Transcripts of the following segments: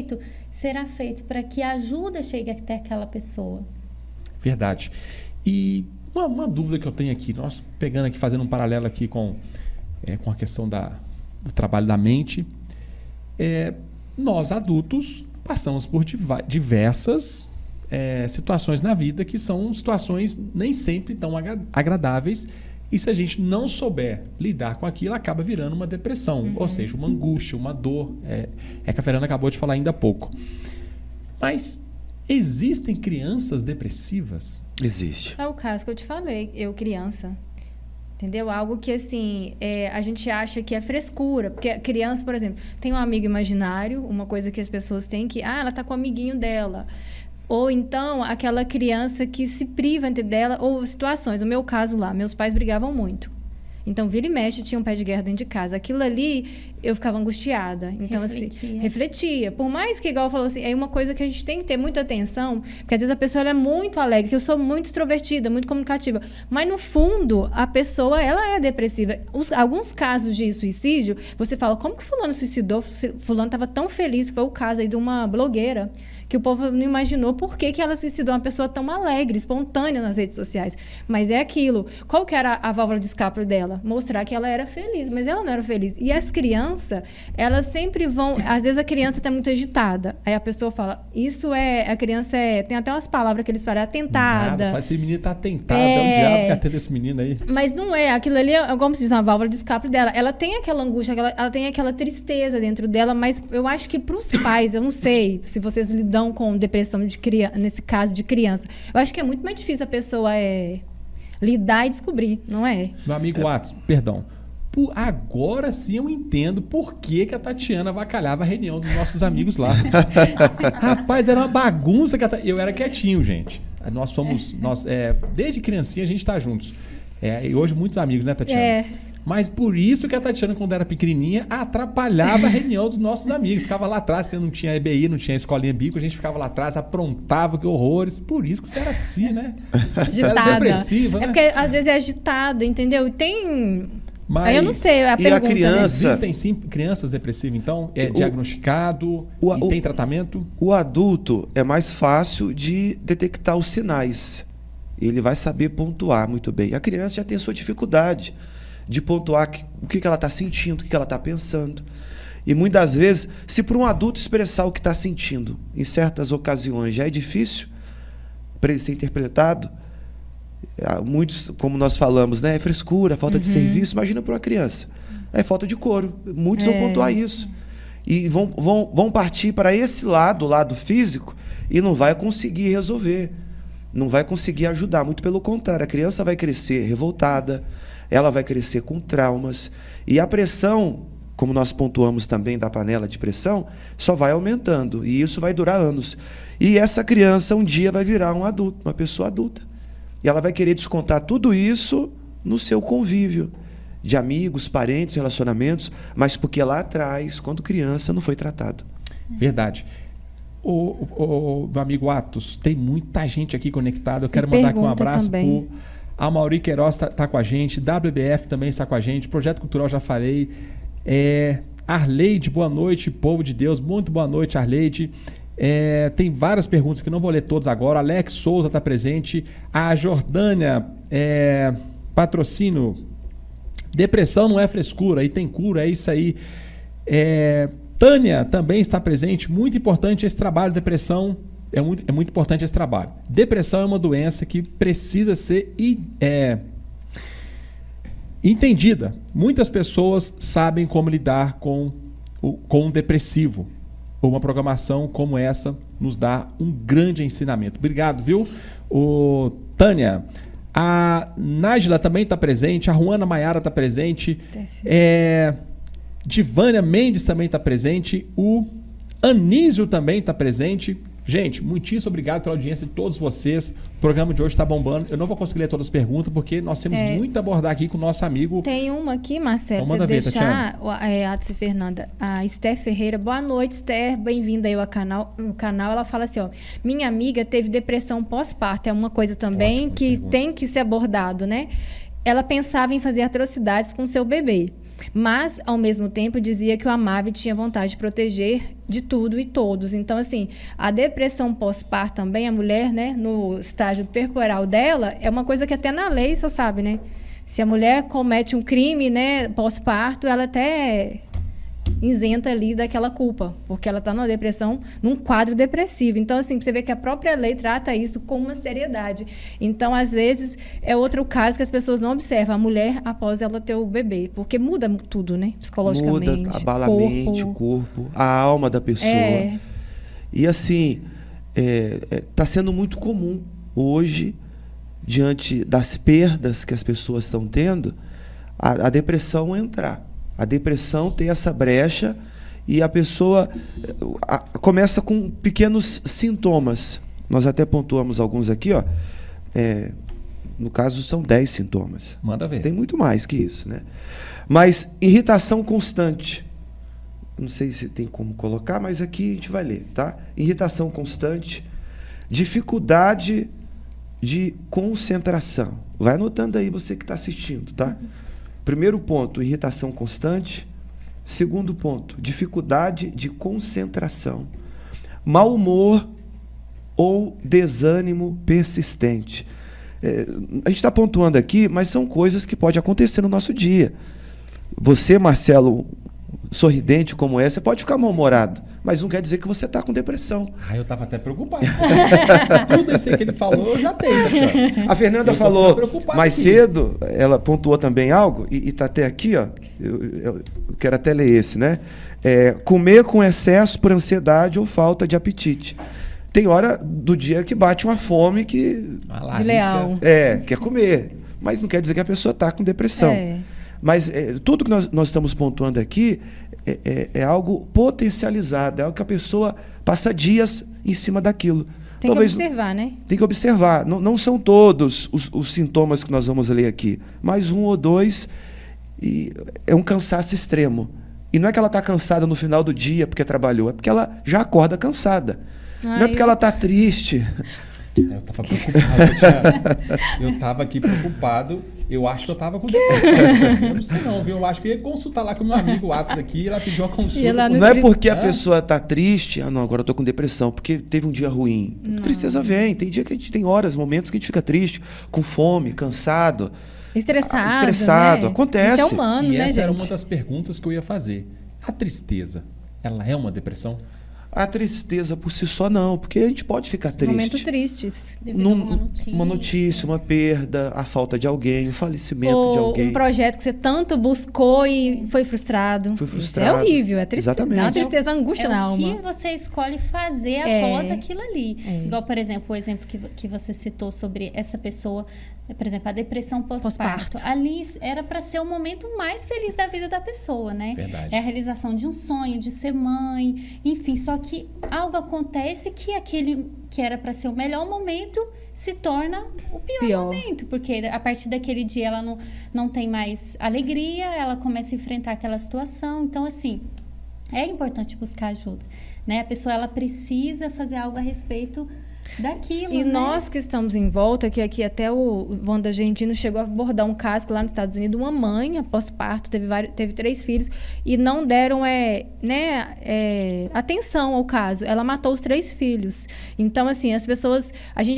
feito, será feito para que a ajuda chegue até aquela pessoa. Verdade. E uma dúvida que eu tenho aqui, nós pegando aqui, fazendo um paralelo aqui com a questão do trabalho da mente, nós adultos passamos por diversas situações na vida que são situações nem sempre tão agradáveis, e se a gente não souber lidar com aquilo, acaba virando uma depressão, ou seja, uma angústia, uma dor. Que a Fernanda acabou de falar ainda há pouco. Mas existem crianças depressivas? Existe. É o caso que eu te falei, eu criança. Entendeu? Algo que, assim, a gente acha que é frescura. Porque a criança, por exemplo, tem um amigo imaginário, uma coisa que as pessoas têm que... ela tá com o amiguinho dela. Ou então, aquela criança que se priva entre dela, ou situações. No meu caso lá, meus pais brigavam muito. Então, vira e mexe, tinha um pé de guerra dentro de casa. Aquilo ali, eu ficava angustiada. Então, assim, refletia. Por mais que, igual falou assim, é uma coisa que a gente tem que ter muita atenção, porque às vezes a pessoa ela é muito alegre, que eu sou muito extrovertida, muito comunicativa. Mas, no fundo, a pessoa, ela é depressiva. Alguns casos de suicídio, você fala, como que fulano suicidou? Fulano estava tão feliz, que foi o caso aí de uma blogueira, que o povo não imaginou por que ela suicidou, uma pessoa tão alegre, espontânea nas redes sociais. Mas é aquilo. Qual que era a válvula de escape dela? Mostrar que ela era feliz, mas ela não era feliz. E as crianças, elas sempre vão... Às vezes a criança está muito agitada. Aí a pessoa fala, a criança tem até umas palavras que eles falam, atentada. Nada, esse menino tá atentado, é o diabo que atende esse menino aí. Mas não é, aquilo ali é, como se diz, uma válvula de escape dela. Ela tem aquela angústia, ela tem aquela tristeza dentro dela, mas eu acho que para os pais, eu não sei se vocês lidam com depressão de criança, nesse caso de criança. Eu acho que é muito mais difícil a pessoa lidar e descobrir, não é? Meu amigo Atos, perdão. Agora sim eu entendo por que a Tatiana avacalhava a reunião dos nossos amigos lá. Rapaz, era uma bagunça. Eu era quietinho, gente. Desde criancinha a gente tá juntos. E hoje muitos amigos, né, Tatiana? Mas por isso que a Tatiana, quando era pequenininha, atrapalhava a reunião dos nossos amigos. Ficava lá atrás, que não tinha EBI, não tinha escolinha bico, a gente ficava lá atrás, aprontava, que horrores. Por isso que você era assim, né? Agitada. Era depressiva, né? É porque às vezes é agitado, entendeu? Tem... Mas... Aí eu não sei, a pergunta, a criança... né? Existem sim crianças depressivas, então? É diagnosticado e tem tratamento? O adulto é mais fácil de detectar os sinais. Ele vai saber pontuar muito bem. A criança já tem a sua dificuldade de pontuar o que ela está sentindo, o que ela está pensando. E muitas vezes, se para um adulto expressar o que está sentindo, em certas ocasiões já é difícil para ele ser interpretado, muitos, como nós falamos, né, é frescura, falta de serviço, imagina para uma criança. É falta de couro. Muitos vão pontuar isso. E vão partir para esse lado, o lado físico, e não vai conseguir resolver. Não vai conseguir ajudar. Muito pelo contrário, a criança vai crescer revoltada, ela vai crescer com traumas. E a pressão, como nós pontuamos também da panela de pressão, só vai aumentando. E isso vai durar anos. E essa criança um dia vai virar um adulto, uma pessoa adulta. E ela vai querer descontar tudo isso no seu convívio de amigos, parentes, relacionamentos, mas porque lá atrás, quando criança, não foi tratado. Verdade. O meu amigo Atos, tem muita gente aqui conectada. Eu quero mandar aqui um abraço para a Mauri Queiroz, tá com a gente. WBF também está com a gente. Projeto Cultural, já falei. Arleide, boa noite, povo de Deus. Muito boa noite, Arleide. Tem várias perguntas que eu não vou ler todas agora. Alex Souza está presente. A Jordânia, patrocínio. Depressão não é frescura, aí tem cura, é isso aí. Tânia também está presente. Muito importante esse trabalho. Depressão é muito importante esse trabalho. Depressão é uma doença que precisa ser entendida. Muitas pessoas sabem como lidar com um depressivo. Uma programação como essa nos dá um grande ensinamento. Obrigado, viu? Tânia. A Nájila também está presente. A Juana Maiara está presente. Divânia Mendes também está presente. O Anísio também está presente. Gente, muitíssimo obrigado pela audiência de todos vocês. O programa de hoje está bombando. Eu não vou conseguir ler todas as perguntas, porque nós temos muito a abordar aqui com o nosso amigo. Tem uma aqui, Marcelo, então, você deixar, Atos e Fernanda. A Esther Ferreira. Boa noite, Esther. Bem-vinda aí ao canal. Ela fala assim, minha amiga teve depressão pós-parto. É uma coisa também que tem que ser abordado, né? Ela pensava em fazer atrocidades com seu bebê. Mas, ao mesmo tempo, dizia que o amava e tinha vontade de proteger de tudo e todos. Então, assim, a depressão pós-parto também, a mulher, né, no estágio percoral dela, é uma coisa que até na lei só sabe, né? Se a mulher comete um crime, né, pós-parto, ela até isenta ali daquela culpa, porque ela está numa depressão, num quadro depressivo. Então, assim, você vê que a própria lei trata isso com uma seriedade. Então, às vezes, é outro caso que as pessoas não observam. A mulher, após ela ter o bebê, porque muda tudo, né? Psicologicamente. Muda, abala a mente, o corpo, a alma da pessoa. E, assim, está sendo muito comum hoje, diante das perdas que as pessoas estão tendo, a depressão entrar. A depressão tem essa brecha e a pessoa começa com pequenos sintomas. Nós até pontuamos alguns aqui, ó. No caso, são 10 sintomas. Manda ver. Tem muito mais que isso, né? Mas irritação constante. Não sei se tem como colocar, mas aqui a gente vai ler, tá? Irritação constante, dificuldade de concentração. Vai anotando aí você que está assistindo, tá? Primeiro ponto, irritação constante. Segundo ponto, dificuldade de concentração. Mau humor ou desânimo persistente. A gente está pontuando aqui, mas são coisas que podem acontecer no nosso dia. Você, Marcelo, sorridente como é, você pode ficar mal-humorado, mas não quer dizer que você está com depressão. Eu estava até preocupado. Tudo isso aí que ele falou, eu já tenho. A Fernanda falou mais cedo, ela pontuou também algo, e está até aqui, ó, eu quero até ler esse, né? Comer com excesso por ansiedade ou falta de apetite. Tem hora do dia que bate uma fome que... De leão. Quer comer, mas não quer dizer que a pessoa está com depressão. Mas tudo que nós estamos pontuando aqui é algo potencializado, é algo que a pessoa passa dias em cima daquilo. Tem que observar, né? Tem que observar. Não são todos os sintomas que nós vamos ler aqui, mas um ou dois, e é um cansaço extremo. E não é que ela está cansada no final do dia porque trabalhou, é porque ela já acorda cansada. Não é porque ela está triste. Eu estava preocupado. Eu estava aqui preocupado. Eu acho que eu estava com depressão. Eu não sei não, viu? Eu acho que eu ia consultar lá com meu amigo Atos aqui e ela pediu uma consulta. Não é porque a pessoa está triste, não, agora eu estou com depressão, porque teve um dia ruim. Não. Tristeza vem, tem dia que a gente tem horas, momentos que a gente fica triste, com fome, cansado. Estressado, né? Acontece. É humano, e né, essa gente? era uma das perguntas que eu ia fazer. A tristeza, ela é uma depressão? A tristeza por si só não, porque a gente pode ficar triste. Momentos tristes. Uma notícia, uma perda, a falta de alguém, o falecimento de alguém. Um projeto que você tanto buscou e foi frustrado. Isso é horrível, é tristeza. Exatamente. Dá uma tristeza, angústia na alma. É o que você escolhe fazer após aquilo ali. Igual, por exemplo, o exemplo que você citou sobre essa pessoa, por exemplo, a depressão pós-parto. Ali era para ser o momento mais feliz da vida da pessoa, né? Verdade. É a realização de um sonho, de ser mãe, enfim. Só que algo acontece que aquele que era para ser o melhor momento se torna o pior momento. Porque a partir daquele dia ela não tem mais alegria, ela começa a enfrentar aquela situação. Então, assim, é importante buscar ajuda, né? A pessoa, ela precisa fazer algo a respeito daquilo, e né? nós que estamos em volta, que aqui até o Wanda Argentino chegou a abordar um caso que lá nos Estados Unidos, uma mãe, após parto, teve 3 filhos e não deram atenção ao caso. Ela matou os 3 filhos. Então, assim, as pessoas...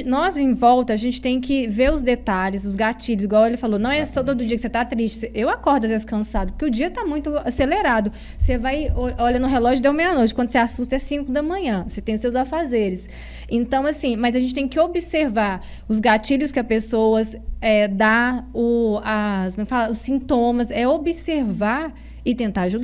nós em volta, a gente tem que ver os detalhes, os gatilhos. Igual ele falou, não é só todo dia que você está triste. Eu acordo às vezes cansado, porque o dia está muito acelerado. Você vai, olha no relógio, deu meia-noite. Quando você assusta, é 5 da manhã. Você tem os seus afazeres. Então, assim, mas a gente tem que observar os gatilhos que a pessoa dá, os sintomas, observar e tentar ajudar.